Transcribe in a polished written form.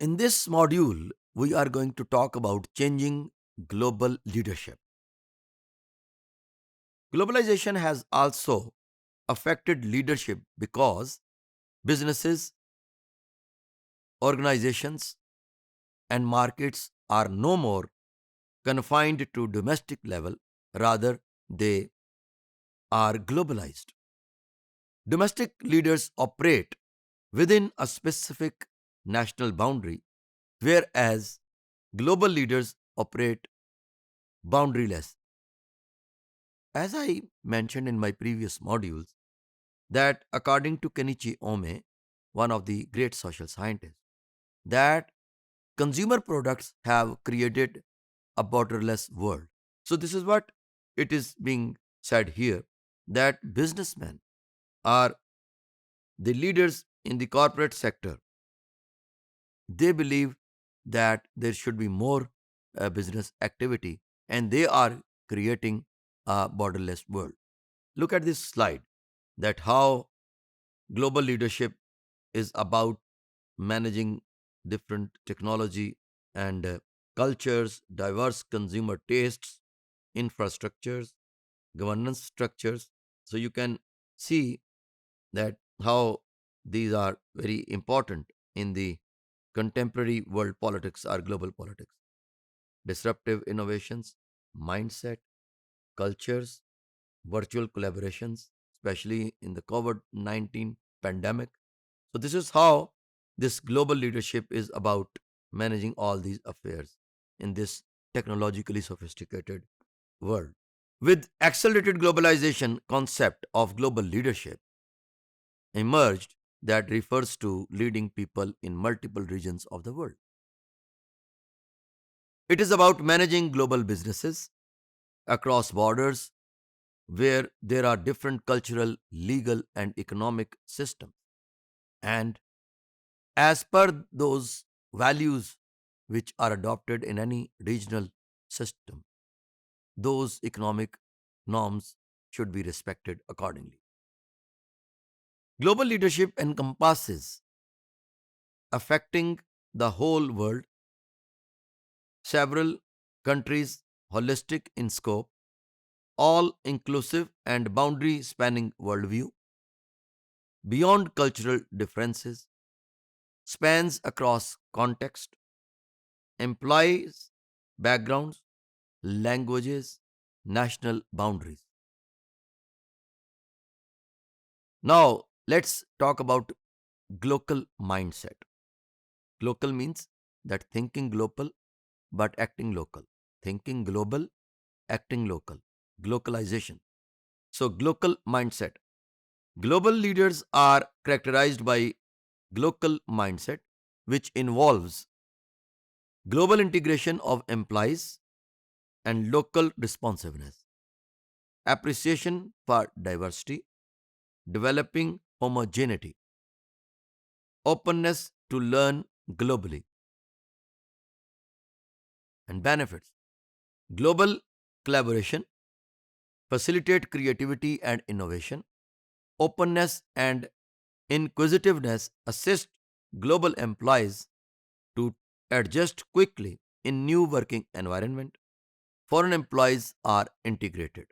In this module, we are going to talk about changing global leadership. Globalization has also affected leadership because businesses, organizations, and markets are no more confined to domestic level, rather they are globalized. Domestic leaders operate within a specific national boundary, whereas global leaders operate boundaryless. As I mentioned in my previous modules, that according to Kenichi Ome, one of the great social scientists, that consumer products have created a borderless world. So this is what it is being said here, that businessmen are the leaders in the corporate sector. They believe that there should be more business activity and they are creating a borderless world. Look at this slide, that how global leadership is about managing different technology and cultures, diverse consumer tastes, infrastructures, governance structures. So you can see that how these are very important in the contemporary world politics or global politics. Disruptive innovations, mindset, cultures, virtual collaborations, especially in the COVID 19 pandemic. So, this is how this global leadership is about managing all these affairs in this technologically sophisticated world. With accelerated globalization, concept of global leadership emerged that refers to leading people in multiple regions of the world. It is about managing global businesses across borders where there are different cultural, legal, and economic systems. And as per those values which are adopted in any regional system, those economic norms should be respected accordingly. Global leadership encompasses affecting the whole world, several countries, holistic in scope, all inclusive and boundary spanning worldview, beyond cultural differences, spans across context, implies backgrounds, languages, national boundaries. Now, let's talk about global mindset. Global means that thinking global but acting local. Thinking global, acting local. Globalization. So, global mindset. Global leaders are characterized by global mindset, which involves global integration of employees and local responsiveness, appreciation for diversity, developing homogeneity, openness to learn globally, and benefits. Global collaboration, facilitate creativity and innovation, openness and inquisitiveness assist global employees to adjust quickly in new working environment. Foreign employees are integrated.